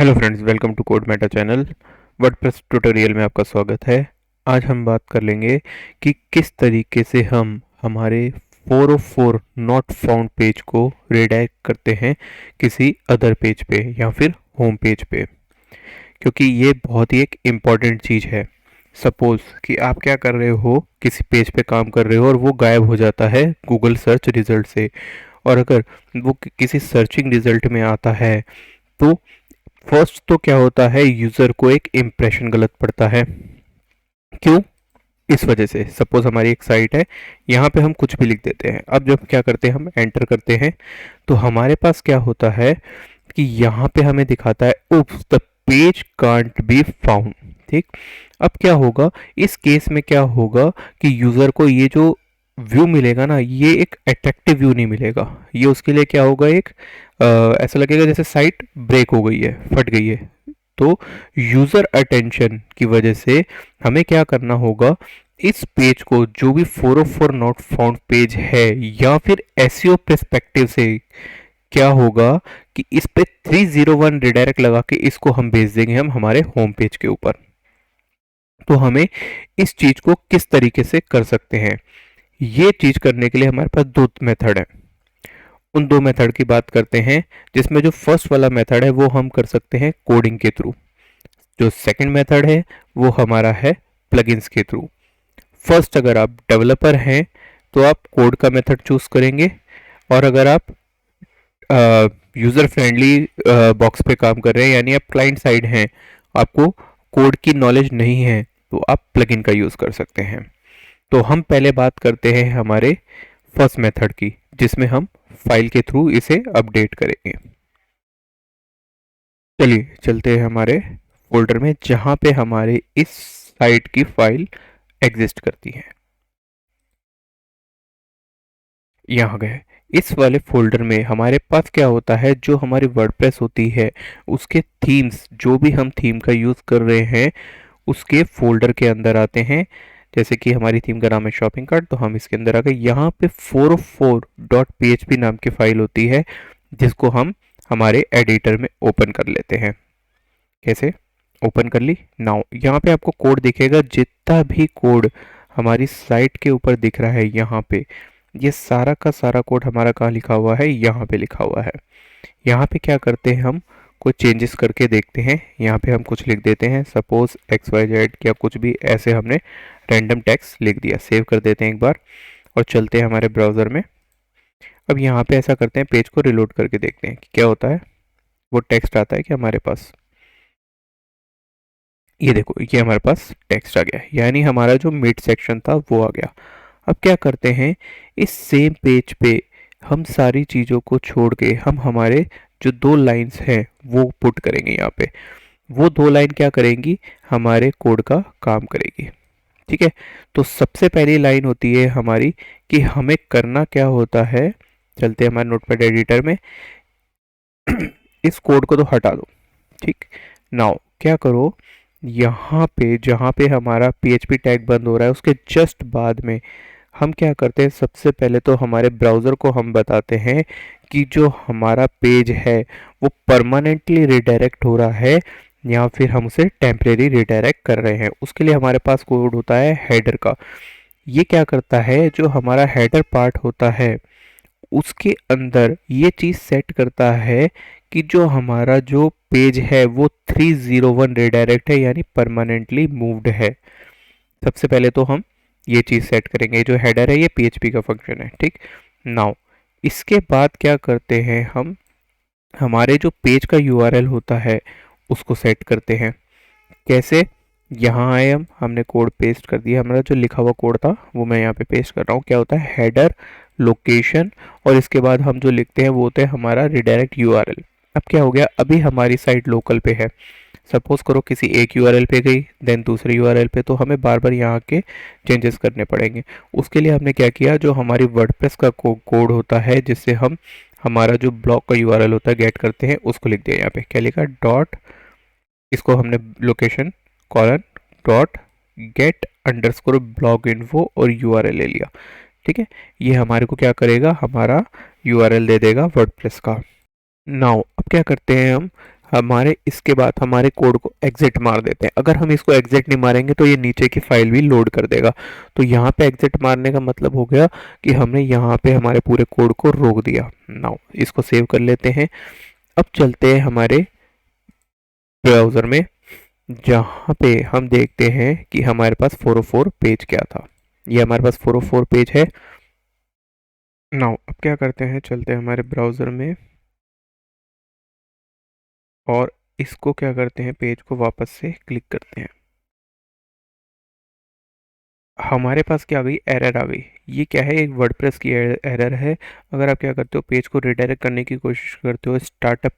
Hello friends, welcome to code meta channel. WordPress tutorial में आपका स्वागत है। आज हम बात कर लेंगे कि किस तरीके से हम हमारे 404 नॉट फाउंड पेज को रिडायरेक्ट करते हैं किसी अदर पेज पे या फिर होम पेज पे, क्योंकि ये बहुत ही एक इम्पॉर्टेंट चीज़ है। सपोज़ कि आप क्या कर रहे हो, किसी पेज पे काम कर रहे हो और वो गायब हो जाता है गूगल सर्च रिजल्ट से। और अगर वो किसी सर्चिंग रिजल्ट में आता है तो फर्स्ट तो क्या होता है, यूजर को एक इम्प्रेशन गलत पड़ता है। क्यों? इस वजह से सपोज हमारी एक साइट है, यहाँ पे हम कुछ भी लिख देते हैं। अब जब क्या करते हैं, हम एंटर करते हैं तो हमारे पास क्या होता है कि यहाँ पे हमें दिखाता है oops the page can't be found. ठीक, अब क्या होगा इस केस में, क्या होगा कि यूजर को ये जो व्यू मिलेगा ना, ये एक अट्रैक्टिव व्यू नहीं मिलेगा। ये उसके लिए क्या होगा, एक ऐसा लगेगा जैसे साइट ब्रेक हो गई है, फट गई है। तो यूजर अटेंशन की वजह से हमें क्या करना होगा, इस पेज को, जो भी 404 नॉट फाउंड पेज है या फिर एसईओ पर्सपेक्टिव से, क्या होगा कि इस पे 301 रिडायरेक्ट लगा के इसको हम भेज देंगे हम हमारे होम पेज के ऊपर। तो हमें इस चीज को किस तरीके से कर सकते हैं, ये चीज करने के लिए हमारे पास दो मेथड है। उन दो मेथड की बात करते हैं, जिसमें जो फर्स्ट वाला मेथड है वो हम कर सकते हैं कोडिंग के थ्रू। जो सेकंड मेथड है वो हमारा है प्लगइन्स के थ्रू। फर्स्ट, अगर आप डेवलपर हैं तो आप कोड का मेथड चूज करेंगे, और अगर आप यूज़र फ्रेंडली बॉक्स पे काम कर रहे हैं, यानी आप क्लाइंट साइड हैं, आपको कोड की नॉलेज नहीं है, तो आप प्लगइन का यूज़ कर सकते हैं। तो हम पहले बात करते हैं हमारे फर्स्ट मेथड की, जिसमें हम फाइल के थ्रू इसे अपडेट करेंगे। चलिए चलते हैं हमारे फोल्डर में, जहाँ पे हमारे इस साइट की फाइल एग्जिस्ट करती है। यहाँ गए, इस वाले फोल्डर में हमारे पास क्या होता है, जो हमारी वर्डप्रेस होती है उसके थीम्स, जो भी हम थीम का यूज़ कर रहे हैं उसके फोल्डर के अंदर आते हैं। जैसे कि हमारी थीम का नाम है शॉपिंग कार्ट, तो हम इसके अंदर आ गए। यहाँ पे 404.php नाम की फाइल होती है, जिसको हम हमारे एडिटर में ओपन कर लेते हैं। कैसे ओपन कर ली? नाउ यहाँ पे आपको कोड दिखेगा, जितना भी कोड हमारी साइट के ऊपर दिख रहा है यहाँ पे, ये सारा का सारा कोड हमारा कहाँ लिखा हुआ है, यहाँ पे लिखा हुआ है। यहाँ पे क्या करते हैं, हम कुछ चेंजेस करके देखते हैं। यहाँ पे हम कुछ लिख देते हैं, सपोज XYZ या कुछ भी ऐसे हमने रैंडम टेक्स्ट लिख दिया। सेव कर देते हैं एक बार और चलते हैं हमारे ब्राउज़र में। अब यहाँ पे ऐसा करते हैं, पेज को रिलोड करके देखते हैं कि क्या होता है। वो टेक्स्ट आता है कि हमारे पास, ये देखो, ये हमारे पास टेक्स्ट आ गया, यानी हमारा जो मिड सेक्शन था वो आ गया। अब क्या करते हैं, इस सेम पेज पे हम सारी चीज़ों को छोड़ के हम हमारे जो दो लाइंस हैं वो पुट करेंगे यहाँ पे। वो दो लाइन क्या करेंगी, हमारे कोड का काम करेगी। ठीक है, तो सबसे पहली लाइन होती है हमारी कि हमें करना क्या होता है। चलते हैं हमारे नोटपैड एडिटर में, इस कोड को तो हटा दो। ठीक, नाउ क्या करो, यहाँ पे जहाँ पे हमारा PHP टैग बंद हो रहा है उसके जस्ट बाद में हम क्या करते हैं, सबसे पहले तो हमारे ब्राउज़र को हम बताते हैं कि जो हमारा पेज है वो परमानेंटली रिडायरेक्ट हो रहा है या फिर हम उसे टेम्परेरी रिडायरेक्ट कर रहे हैं। उसके लिए हमारे पास कोड होता है हेडर का। ये क्या करता है, जो हमारा हेडर पार्ट होता है उसके अंदर ये चीज़ सेट करता है कि जो हमारा जो पेज है वो 301 रिडायरेक्ट है, यानी परमानेंटली मूव्ड है। सबसे पहले तो हम ये चीज़ सेट करेंगे। जो हेडर है ये PHP का फंक्शन है। ठीक, नाउ इसके बाद क्या करते हैं, हम हमारे जो पेज का URL होता है उसको सेट करते हैं। कैसे? यहाँ आए, हमने कोड पेस्ट कर दिया। हमारा जो लिखा हुआ कोड था वो मैं यहाँ पे पेस्ट कर रहा हूँ। क्या होता है, हेडर, लोकेशन, और इसके बाद हम जो लिखते हैं वो होता है हमारा रिडायरेक्ट URL। अब क्या हो गया, अभी हमारी साइट लोकल पे है। सपोज करो किसी एक URL पे गई, देन दूसरे URL पे, तो हमें बार बार यहाँ के चेंजेस करने पड़ेंगे। उसके लिए हमने क्या किया, जो हमारी वर्डप्रेस का कोड होता है जिससे हम हमारा जो ब्लॉग का URL होता है गेट करते हैं, उसको लिख दिया। यहाँ पे क्या लिखा, डॉट, इसको हमने location colon dot gate underscore blog info और URL ले लिया। ठीक है, ये हमारे को क्या करेगा, हमारा URL दे देगा वर्डप्रेस का। नाउ अब क्या करते हैं, हम हमारे इसके बाद हमारे कोड को एग्जिट मार देते हैं। अगर हम इसको एग्जिट नहीं मारेंगे तो ये नीचे की फाइल भी लोड कर देगा। तो यहाँ पे एग्जिट मारने का मतलब हो गया कि हमने यहाँ पे हमारे पूरे कोड को रोक दिया। नाउ इसको सेव कर लेते हैं। अब चलते हैं हमारे ब्राउज़र में, जहाँ पे हम देखते हैं कि हमारे पास 404 पेज क्या था। ये हमारे पास 404 पेज है। नाउ अब क्या करते हैं, चलते हैं हमारे ब्राउज़र में और इसको क्या करते हैं, पेज को वापस से क्लिक करते हैं। हमारे पास क्या आ गई, एरर आ गई। ये क्या है, एक वर्डप्रेस की एरर है। अगर आप क्या करते हो, पेज को रिडायरेक्ट करने की कोशिश करते हो स्टार्टअप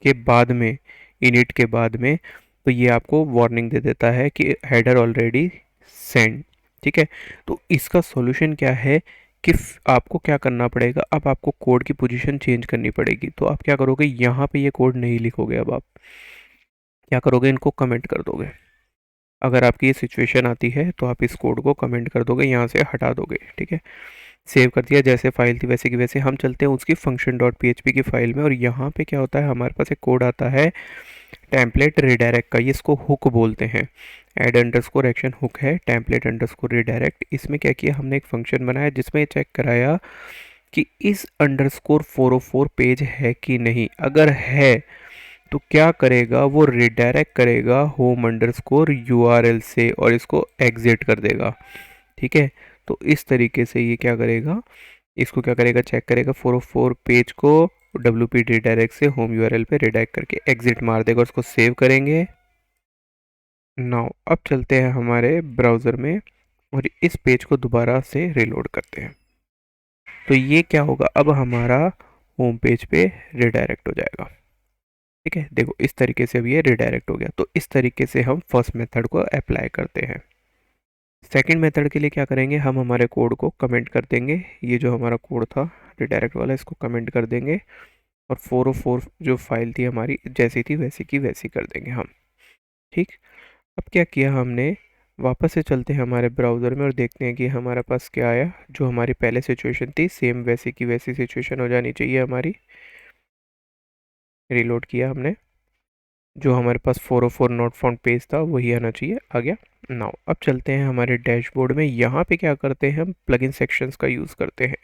के बाद में, इनिट के बाद में, तो ये आपको वार्निंग दे देता है कि हेडर ऑलरेडी सेंड। ठीक है, तो इसका सॉल्यूशन क्या है कि आपको क्या करना पड़ेगा, अब आपको कोड की पोजीशन चेंज करनी पड़ेगी। तो आप क्या करोगे, यहाँ पे ये कोड नहीं लिखोगे। अब आप क्या करोगे, इनको कमेंट कर दोगे। अगर आपकी ये सिचुएशन आती है तो आप इस कोड को कमेंट कर दोगे, यहाँ से हटा दोगे। ठीक है, सेव कर दिया, जैसे फाइल थी वैसे की वैसे। हम चलते हैं उसकी फंक्शन डॉट पी की फाइल में, और यहाँ पे क्या होता है, हमारे पास एक कोड आता है टेम्पलेट रिडायरेक्ट का। ये इसको हुक बोलते हैं। एड अंडरस्कोर एक्शन हुक है टेम्पलेट अंडरस्कोर रिडायरेक्ट। इसमें क्या किया, हमने एक फंक्शन बनाया जिसमें चेक कराया कि इस अंडरस्कोर 404 पेज है कि नहीं। अगर है तो क्या करेगा, वो रिडायरेक्ट करेगा होम अंडरस्कोर यूआरएल से और इसको एग्जिट कर देगा। ठीक है, तो इस तरीके से ये क्या करेगा, इसको क्या करेगा, चेक करेगा 404 पेज को WP रिडायरेक्ट से होम यूआरएल पे रिडायरेक्ट करके एग्जिट मार देगा। उसको सेव करेंगे। नाउ अब चलते हैं हमारे ब्राउज़र में और इस पेज को दोबारा से रिलोड करते हैं। तो ये क्या होगा, अब हमारा होम पेज पे रिडायरेक्ट हो जाएगा। ठीक है, देखो इस तरीके से अब ये रिडायरेक्ट हो गया। तो इस तरीके से हम फर्स्ट मेथड को अप्लाई करते हैं। सेकंड मेथड के लिए क्या करेंगे, हम हमारे कोड को कमेंट कर देंगे। ये जो हमारा कोड था रिडायरेक्ट वाला, इसको कमेंट कर देंगे और 404 जो फाइल थी हमारी जैसी थी वैसी की वैसी कर देंगे हम। ठीक, अब क्या किया हमने, वापस से चलते हैं हमारे ब्राउज़र में और देखते हैं कि हमारे पास क्या आया। जो हमारी पहले सिचुएशन थी सेम वैसी की वैसी सिचुएशन हो जानी चाहिए हमारी। रीलोड किया हमने, जो हमारे पास 404 नॉट फाउंड पेज था वही आना चाहिए, आ गया। नाउ अब चलते हैं हमारे डैशबोर्ड में। यहाँ पे क्या करते हैं, हम प्लगइन सेक्शंस का यूज़ करते हैं।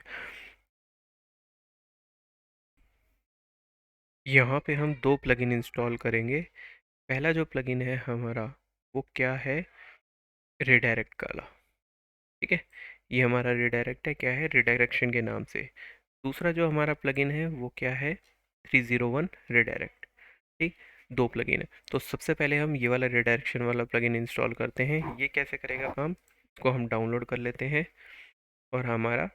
यहाँ पे हम दो प्लगइन इंस्टॉल करेंगे। पहला जो प्लगइन है हमारा, वो क्या है, रिडायरेक्ट वाला। ठीक है, ये हमारा रिडायरेक्ट है, क्या है, रिडायरेक्शन के नाम से। दूसरा जो हमारा प्लगइन है वो क्या है, 301 रिडायरेक्ट। ठीक, दो प्लगइन है। तो सबसे पहले हम ये वाला रिडायरेक्शन वाला प्लगइन इंस्टॉल करते हैं। ये कैसे करेगा काम, को हम डाउनलोड कर लेते हैं और हमारा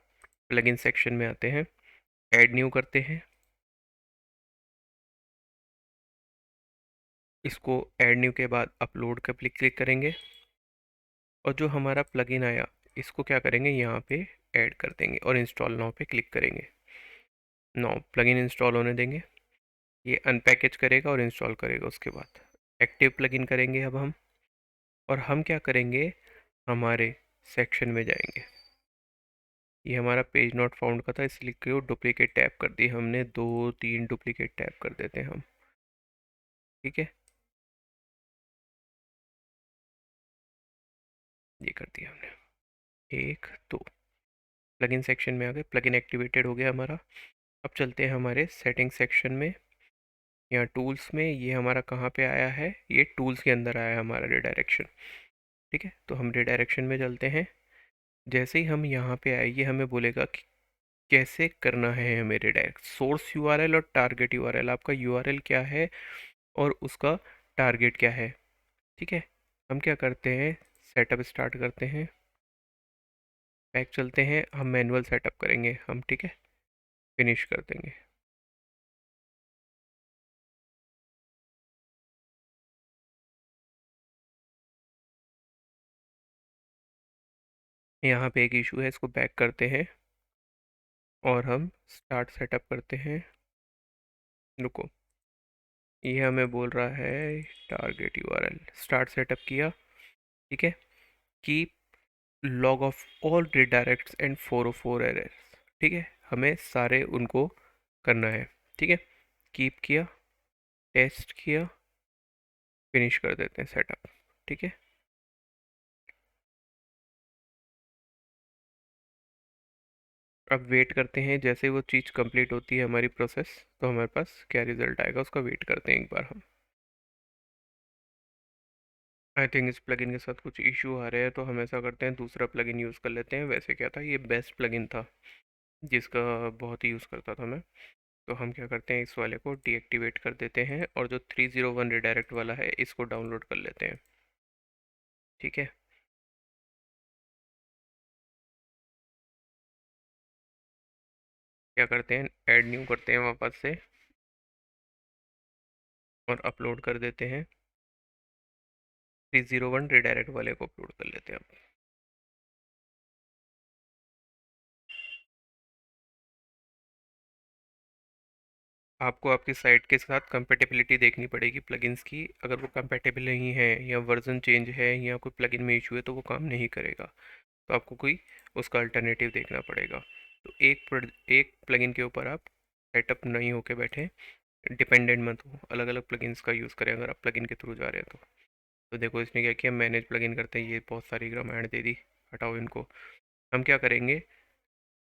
प्लगइन सेक्शन में आते हैं, ऐड न्यू करते हैं। इसको ऐड न्यू के बाद अपलोड का क्लिक करेंगे और जो हमारा प्लगइन आया इसको क्या करेंगे, यहाँ पे ऐड कर देंगे और इंस्टॉल नाउ पे क्लिक करेंगे। नाउ प्लगइन इंस्टॉल होने देंगे, ये अनपैकेज करेगा और इंस्टॉल करेगा। उसके बाद एक्टिव प्लगइन करेंगे अब हम, और हम क्या करेंगे, हमारे सेक्शन में जाएंगे। ये हमारा पेज नॉट फाउंड का था, इसलिए क्यों डुप्लीकेट टैप कर दी हमने, दो तीन डुप्लीकेट टैप कर देते हैं हम। ठीक है, ये कर दिया हमने, एक दो। प्लगइन सेक्शन में आ गए, प्लगइन एक्टिवेटेड हो गया हमारा। अब चलते हैं हमारे सेटिंग सेक्शन में, यहाँ टूल्स में। ये हमारा कहाँ पे आया है, ये टूल्स के अंदर आया है हमारा रिडायरेक्शन। ठीक है, तो हम रिडायरेक्शन में चलते हैं। जैसे ही हम यहाँ पे आए, ये हमें बोलेगा कि कैसे करना है हमें रिडायरेक्ट। सोर्स यूआरएल और टारगेट यूआरएल, आपका यूआरएल क्या है और उसका टारगेट क्या है। ठीक है, हम क्या करते हैं, सेटअप स्टार्ट करते हैं, बैक चलते हैं, हम मैनुअल सेटअप करेंगे हम। ठीक है, फिनिश कर देंगे। यहाँ पे एक इशू है, इसको बैक करते हैं और हम स्टार्ट सेटअप करते हैं। रुको, ये हमें बोल रहा है टारगेट यूआरएल, स्टार्ट सेटअप किया। ठीक है, keep log of all redirects and 404 errors. ठीक है, हमें सारे उनको करना है। ठीक है, कीप किया, टेस्ट किया, फिनिश कर देते हैं सेटअप। ठीक है, अब वेट करते हैं, जैसे वो चीज़ कंप्लीट होती है हमारी प्रोसेस, तो हमारे पास क्या रिजल्ट आएगा उसका वेट करते हैं एक बार हम। आई थिंक इस प्लगइन के साथ कुछ इशू आ रहे हैं, तो हम ऐसा करते हैं दूसरा प्लगइन यूज़ कर लेते हैं। वैसे क्या था, ये बेस्ट प्लगइन था जिसका बहुत ही यूज़ करता था मैं। तो हम क्या करते हैं, इस वाले को डीएक्टिवेट कर देते हैं और जो 301 रिडायरेक्ट वाला है इसको डाउनलोड कर लेते हैं। ठीक है, क्या करते हैं, ऐड न्यू करते हैं वापस से और अपलोड कर देते हैं। 301 रिडायरेक्ट वाले को अपलोड कर लेते हैं अब। आपको आपकी साइट के साथ कंपेटेबिलिटी देखनी पड़ेगी प्लगइन्स की। अगर वो कंपेटेबल नहीं है या वर्जन चेंज है या कोई प्लगइन में इशू है तो वो काम नहीं करेगा। तो आपको कोई उसका अल्टरनेटिव देखना पड़ेगा। तो एक प्लगइन के ऊपर आप सेटअप नहीं होके बैठे, डिपेंडेंट मत हो, अलग अलग प्लगइन्स का यूज़ करें अगर आप प्लगइन के थ्रू जा रहे हैं तो। देखो इसने क्या किया, मैनेज प्लगइन करते हैं, ये बहुत सारी ग्राम ऐड दे दी, हटाओ इनको। हम क्या करेंगे,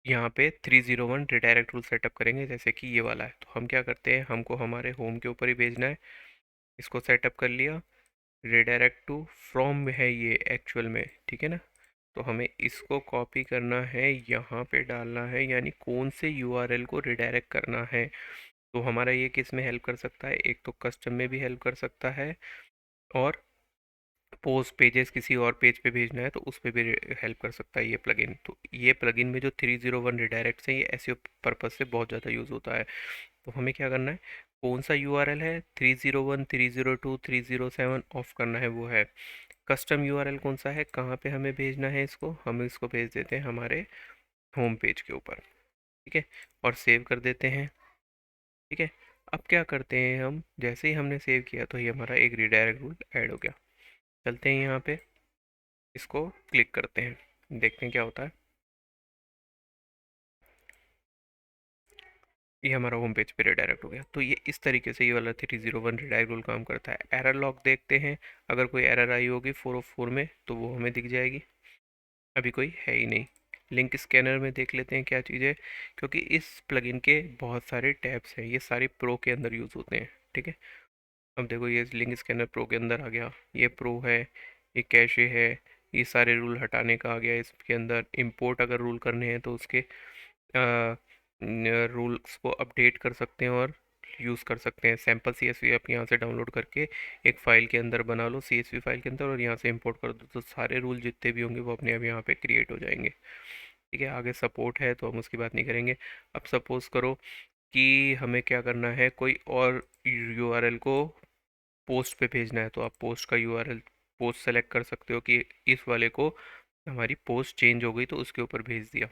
यहाँ पे 301 रिडायरेक्ट रूल सेटअप करेंगे, जैसे कि ये वाला है। तो हम क्या करते हैं, हमको हमारे होम के ऊपर ही भेजना है। इसको सेटअप कर लिया, रिडायरेक्ट टू फ्रॉम है ये एक्चुअल में, ठीक है ना। तो हमें इसको कॉपी करना है, यहाँ पे डालना है, यानी कौन से यूआरएल को रिडायरेक्ट करना है। तो हमारा ये किस में हेल्प कर सकता है, एक तो कस्टम में भी हेल्प कर सकता है, और पोस्ट पेजेस किसी और पेज पे भेजना है तो उस पे भी हेल्प कर सकता है ये प्लगइन। तो ये प्लगइन में जो 301 रिडायरेक्ट्स हैं ये एसईओ पर्पस से बहुत ज़्यादा यूज़ होता है। तो हमें क्या करना है, कौन सा यूआरएल है, 301, 302, 307 ऑफ करना है वो है। कस्टम यूआरएल कौन सा है, कहाँ पे हमें भेजना है इसको, हम इसको भेज देते हैं हमारे होम पेज के ऊपर। ठीक है, और सेव कर देते हैं। ठीक है, अब क्या करते हैं हम, जैसे ही हमने सेव किया तो ये हमारा एक रिडायरेक्ट रूल ऐड हो गया। चलते हैं यहाँ पे, इसको क्लिक करते हैं, देखते हैं क्या होता है। ये हमारा होम पेज पे रिडायरेक्ट हो गया। तो ये इस तरीके से ये वाला 301 रिडायरेक्ट रूल काम करता है। एरर लॉग देखते हैं, अगर कोई एरर आई होगी 404 में तो वो हमें दिख जाएगी। अभी कोई है ही नहीं। लिंक स्कैनर में देख लेते हैं क्या चीज़ है, क्योंकि इस प्लगइन के बहुत सारे टैब्स हैं, ये सारे प्रो के अंदर यूज़ होते हैं। ठीक है, अब देखो ये लिंक स्कैनर प्रो के अंदर आ गया, ये प्रो है, ये कैशे है, ये सारे रूल हटाने का आ गया इसके अंदर। इंपोर्ट अगर रूल करने हैं तो उसके रूल्स को अपडेट कर सकते हैं और यूज़ कर सकते हैं। सैम्पल सीएसवी आप यहाँ से डाउनलोड करके एक फ़ाइल के अंदर बना लो, सीएसवी फाइल के अंदर, और यहाँ से इंपोर्ट कर दो, तो सारे रूल जितने भी होंगे वो अपने आप यहाँ पे क्रिएट हो जाएंगे। ठीक है, आगे सपोर्ट है तो हम उसकी बात नहीं करेंगे। अब सपोज़ करो कि हमें क्या करना है, कोई और यूआरएल को पोस्ट पे भेजना है, तो आप पोस्ट का यूआरएल पोस्ट सेलेक्ट कर सकते हो कि इस वाले को हमारी पोस्ट चेंज हो गई तो उसके ऊपर भेज दिया।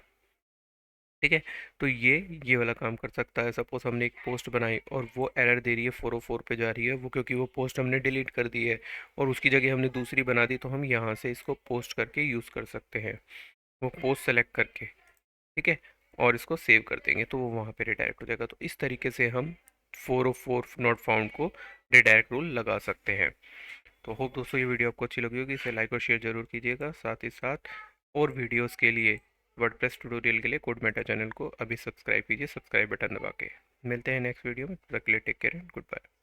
ठीक है, तो ये वाला काम कर सकता है। सपोज हमने एक पोस्ट बनाई और वो एरर दे रही है, 404 पे जा रही है वो, क्योंकि वो पोस्ट हमने डिलीट कर दी है और उसकी जगह हमने दूसरी बना दी, तो हम यहाँ से इसको पोस्ट करके यूज़ कर सकते हैं, वो पोस्ट सेलेक्ट करके। ठीक है, और इसको सेव कर देंगे तो वो वहाँ पे रिडायरेक्ट हो जाएगा। तो इस तरीके से हम 404 नॉट फाउंड को रिडायरेक्ट रूल लगा सकते हैं। तो होप दोस्तों ये वीडियो आपको अच्छी लगी होगी, इसे लाइक और शेयर जरूर कीजिएगा। साथ ही साथ और वीडियोस के लिए, वर्डप्रेस ट्यूटोरियल के लिए कोड मेटा चैनल को अभी सब्सक्राइब कीजिए, सब्सक्राइब बटन दबा के। मिलते हैं नेक्स्ट वीडियो में, तब तक के लिए take care and good bye.